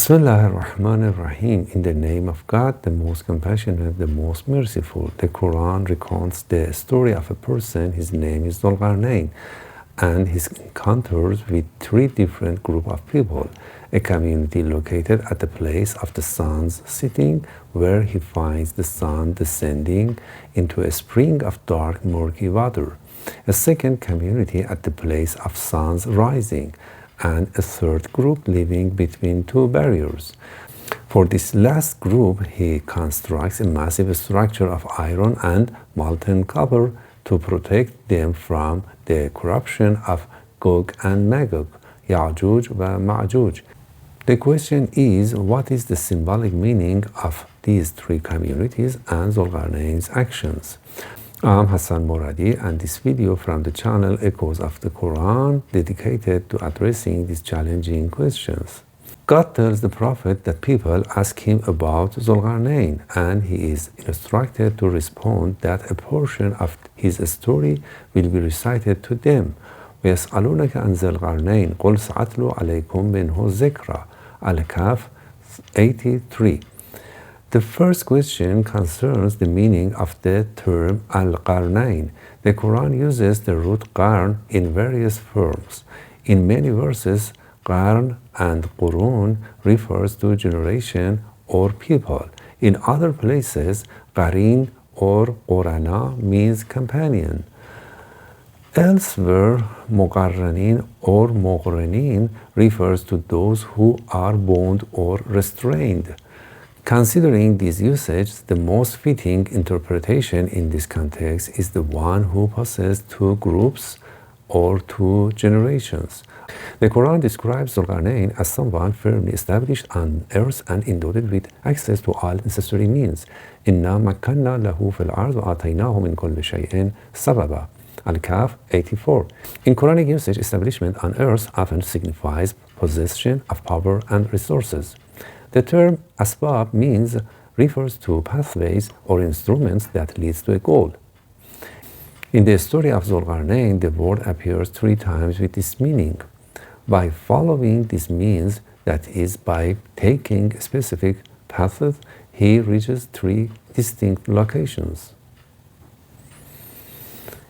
Bismillah ar-Rahman ar-Rahim. In the name of God, the most compassionate, the most merciful. The Quran recounts the story of a person. His name is al-Qarnayn, and his encounters with three different groups of people. A community located at the place of the sun's setting, where he finds the sun descending into a spring of dark, murky water. A second community at the place of sun's rising, and a third group living between two barriers. For this last group, he constructs a massive structure of iron and molten copper to protect them from the corruption of Gog and Magog, Ya'juj wa Ma'juj. The question is, what is the symbolic meaning of these three communities and Zulqarnayn's actions? I'm Hassan Moradi, and this video from the channel Echoes of the Quran, dedicated to addressing these challenging questions. God tells the Prophet that people ask him about Zulqarnayn, and he is instructed to respond that a portion of his story will be recited to them. وَيَسْأَلُونَكَ عَنْ ذِي الْقَرْنَيْنِ قُلْ سَأَتْلُو عَلَيْكُمْ مِنْهُ الذِّكْرَ. al-Kahf 83. The first question concerns the meaning of the term al-Qarnayn. The Quran uses the root qarn in various forms. In many verses, qarn and qurun refers to generation or people. In other places, qarin or qurana means companion. Elsewhere, muqarranin or muqranin refers to those who are bound or restrained. Considering this usage, the most fitting interpretation in this context is the one who possesses two groups or two generations. The Quran describes Zulqarnayn as someone firmly established on earth and endowed with access to all necessary means. إِنَّا مَكَّنَّا لَهُ فِي الْأَرْضِ وَآتَيْنَاهُ مِنْ كُلِّ شَيْءٍ سَبَبًا. al-Kahf 84. In Quranic usage, establishment on earth often signifies possession of power and resources. The term asbab refers to pathways or instruments that leads to a goal. In the story of Zulqarnayn, the word appears 3 times with this meaning. By following this means, that is, by taking specific paths, he reaches 3 distinct locations.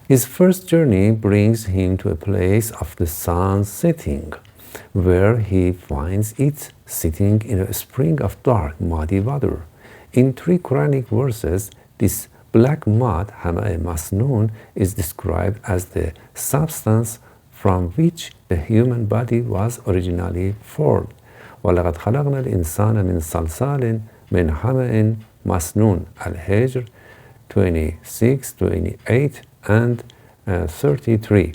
His first journey brings him to a place of the sun's setting, where he finds it sitting in a spring of dark, muddy water. In 3 Quranic verses, this black mud, hama masnoon, is described as the substance from which the human body was originally formed. وَلَقَدْ خَلَقْنَا الْإِنسَانَ مِنْ صَلْصَالٍ مِنْ حَمَإٍ مَسْنُونٍ. Al-Hijr 26, 28, and 33.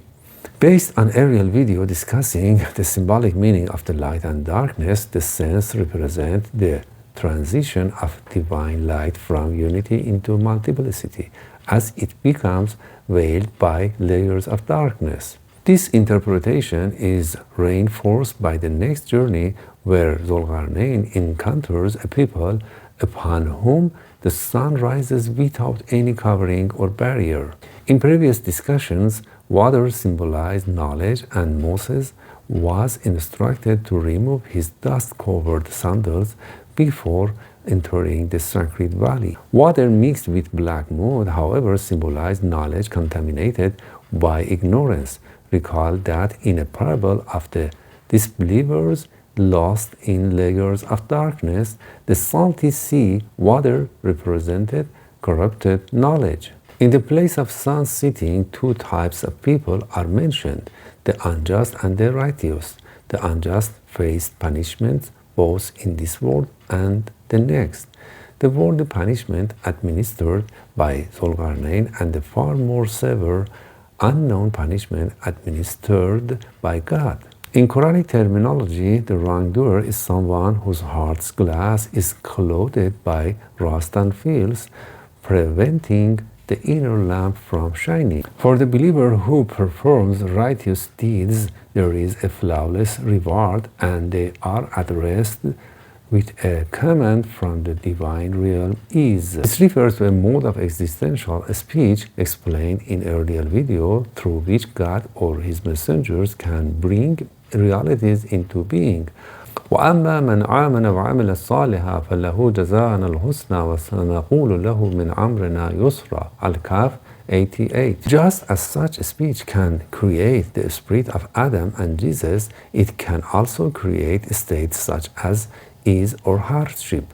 Based on aerial video discussing the symbolic meaning of the light and darkness, the scenes represent the transition of divine light from unity into multiplicity, as it becomes veiled by layers of darkness. This interpretation is reinforced by the next journey, where Zulqarnayn encounters a people upon whom the sun rises without any covering or barrier. In previous discussions, water symbolized knowledge, and Moses was instructed to remove his dust-covered sandals before entering the sacred valley. Water mixed with black mud, however, symbolized knowledge contaminated by ignorance. Recall that in a parable of the disbelievers lost in layers of darkness, the salty sea water represented corrupted knowledge. In the place of sun setting, 2 types of people are mentioned: the unjust and the righteous. The unjust face punishment both in this world and the next. The worldly punishment administered by Zulqarnayn, and the far more severe unknown punishment administered by God. In Quranic terminology, the wrongdoer is someone whose heart's glass is clouded by rust and filth, preventing the inner lamp from shining. For the believer who performs righteous deeds, there is a flawless reward, and they are at rest with a command from the divine realm is. This refers to a mode of existential speech explained in earlier video, through which God or his messengers can bring realities into being. وَأَمَّا مَنْ آمَنَ وَعَمِلَ صَالِحًا فَلَهُ جَزَاءً الْحُسْنَى وَسَنَقُولُ لَهُ مِنْ أَمْرِنَا يُسْرًا. Al-Kahf 88. Just as such speech can create the spirit of Adam and Jesus, it can also create states such as ease or hardship.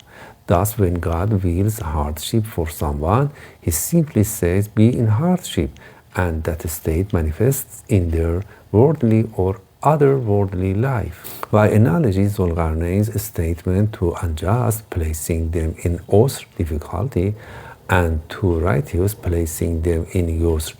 Thus, when God wills hardship for someone, He simply says, be in hardship, and that state manifests in their worldly or otherworldly life. By analogy, Zulqarnain's statement to unjust, placing them in usr, difficulty, and to righteous, placing them in yusr,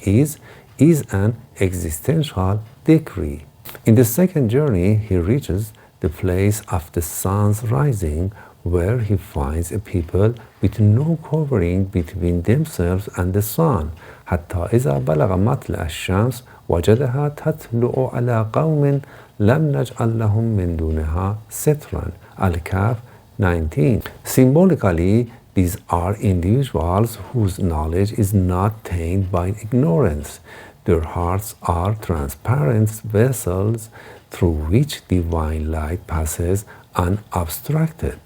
is an existential decree. In the second journey, he reaches the place of the sun's rising, where he finds a people with no covering between themselves and the sun. حتى إذا بلغ مطلع الشمس وجدها تطلع على قوم لم نجعل لهم من دونها سترا. Al-Kahf 19. Symbolically, these are individuals whose knowledge is not tainted by ignorance. Their hearts are transparent vessels through which divine light passes unobstructed.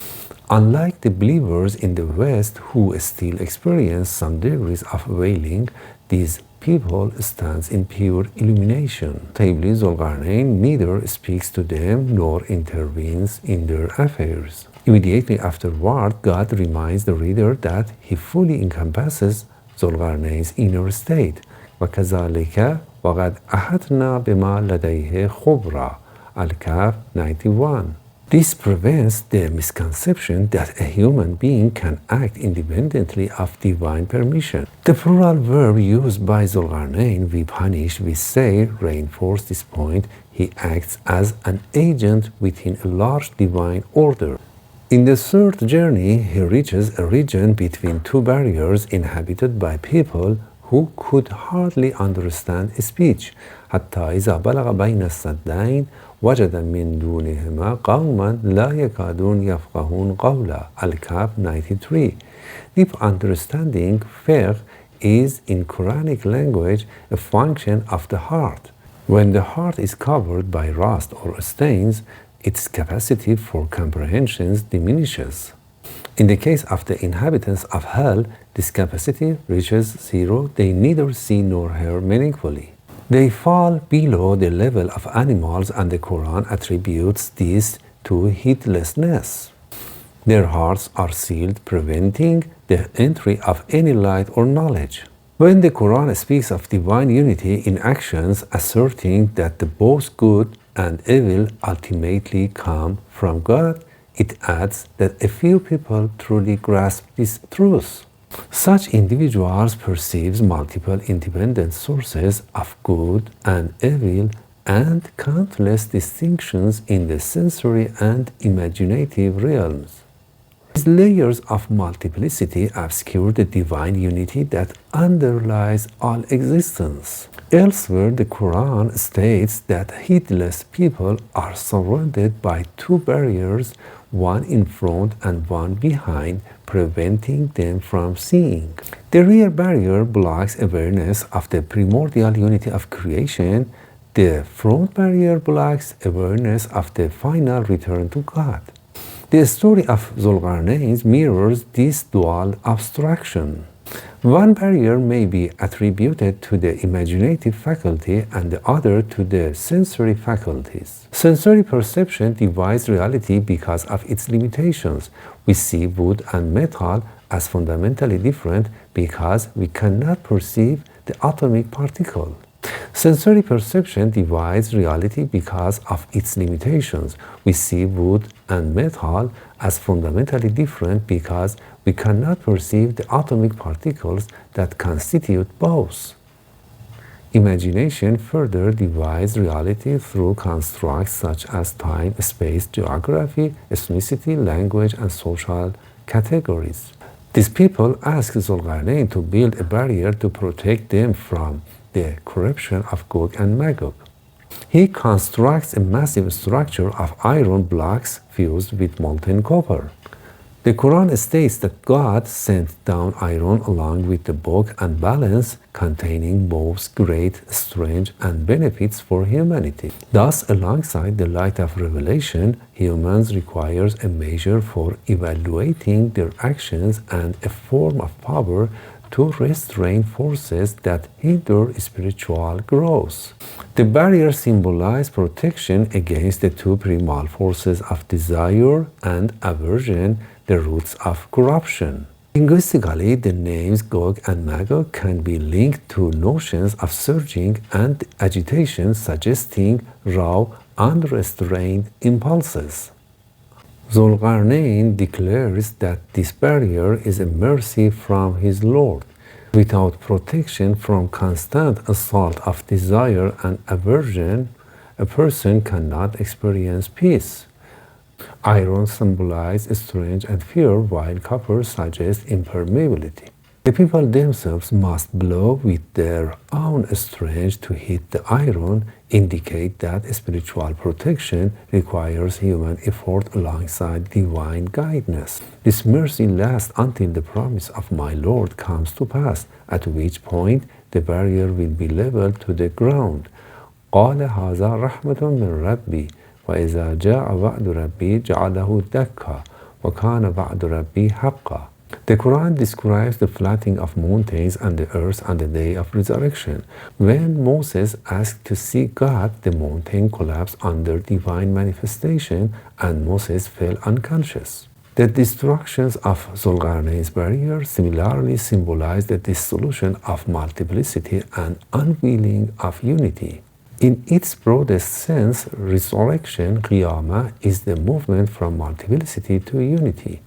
Unlike the believers in the West who still experience some degrees of veiling, these people stand in pure illumination. Notably, Zulqarnain neither speaks to them nor intervenes in their affairs. Immediately afterward, God reminds the reader that He fully encompasses Zulqarnain's inner state. وَكَذَلِكَ وَقَدْ أَحَطْنَا بِمَا لَدَيْهِ خُبْرًا. Al-Kahf 91. This prevents the misconception that a human being can act independently of divine permission. The plural verb used by Zulqarnain, we punish, we say, reinforce this point. He acts as an agent within a large divine order. In the third journey, he reaches a region between two barriers inhabited by people who could hardly understand speech. حتى إذا بلغ بين السدين وجد من دونهما قوما لا يكادون يفقهون قولا. Al-Kahf 93. Deep understanding, fiqh, is in Quranic language a function of the heart. When the heart is covered by rust or stains, its capacity for comprehension diminishes. In the case of the inhabitants of hell, this capacity reaches zero. They neither see nor hear meaningfully. They fall below the level of animals, and the Quran attributes this to heedlessness. Their hearts are sealed, preventing the entry of any light or knowledge. When the Quran speaks of divine unity in actions, asserting that both good and evil ultimately come from God, it adds that a few people truly grasp this truth. Such individuals perceive multiple independent sources of good and evil and countless distinctions in the sensory and imaginative realms. These layers of multiplicity obscure the divine unity that underlies all existence. Elsewhere, the Quran states that heedless people are surrounded by two barriers, one in front and one behind, preventing them from seeing. The rear barrier blocks awareness of the primordial unity of creation. The front barrier blocks awareness of the final return to God. The story of Zulqarnain mirrors this dual abstraction. One barrier may be attributed to the imaginative faculty and the other to the sensory faculties. Sensory perception divides reality because of its limitations. We see wood and metal as fundamentally different because we cannot perceive the atomic particle. Sensory perception divides reality because of its limitations. We see wood and metal as fundamentally different because we cannot perceive the atomic particles that constitute both. Imagination further divides reality through constructs such as time, space, geography, ethnicity, language, and social categories. These people ask Zulqarnain to build a barrier to protect them from the corruption of Gog and Magog. He constructs a massive structure of iron blocks fused with molten copper. The Quran states that God sent down iron along with the book and balance, containing both great strength and benefits for humanity. Thus, alongside the light of revelation, humans requires a measure for evaluating their actions and a form of power to restrain forces that hinder spiritual growth. The barrier symbolizes protection against the two primal forces of desire and aversion, the roots of corruption. Linguistically, the names Gog and Magog can be linked to notions of surging and agitation, suggesting raw, unrestrained impulses. al-Qarnayn declares that this barrier is a mercy from his Lord. Without protection from constant assault of desire and aversion, a person cannot experience peace. Iron symbolizes strength and fear, while copper suggests impermeability. The people themselves must blow with their own strength to hit the iron, indicate that spiritual protection requires human effort alongside divine guidance. This mercy lasts until the promise of my Lord comes to pass, at which point the barrier will be leveled to the ground. قال هذا رحمة من ربي وإذا جاء وعد ربي جعله دكا وكان وعد ربي حقا. The Quran describes the flattening of mountains and the earth on the day of resurrection. When Moses asked to see God, the mountain collapsed under divine manifestation and Moses fell unconscious. The destructions of al-Qarnayn's barrier similarly symbolize the dissolution of multiplicity and unveiling of unity. In its broadest sense, resurrection, Qiyamah, is the movement from multiplicity to unity.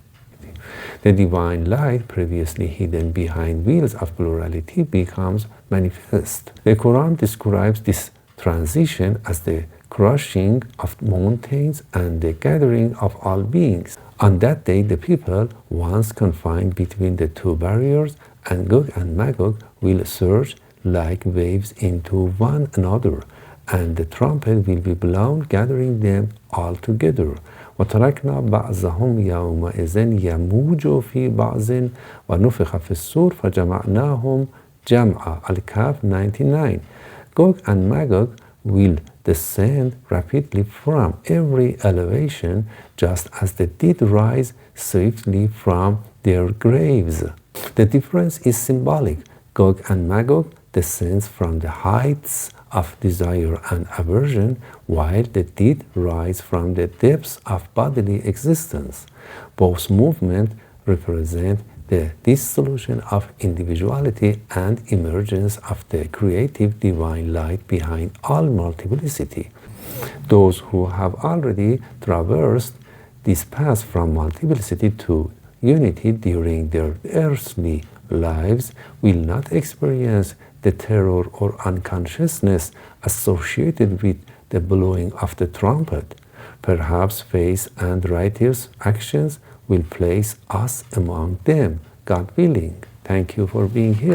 The divine light, previously hidden behind veils of plurality, becomes manifest. The Quran describes this transition as the crushing of mountains and the gathering of all beings. On that day, the people, once confined between the two barriers, and Gog and Magog, will surge like waves into one another, and the trumpet will be blown, gathering them all together. وتركنا بعضهم يومئذ يموج في بعض ونفخ في الصور فجمعناهم جمعا. al-Kahf 99. Gog and Magog will descend rapidly from every elevation, just as they did rise swiftly from their graves. The difference is symbolic. Gog and Magog descends from the heights of desire and aversion, while they did rise from the depths of bodily existence. Both movements represent the dissolution of individuality and emergence of the creative divine light behind all multiplicity. Those who have already traversed this path from multiplicity to unity during their earthly lives will not experience the terror or unconsciousness associated with the blowing of the trumpet. Perhaps faith and righteous actions will place us among them, God willing. Thank you for being here.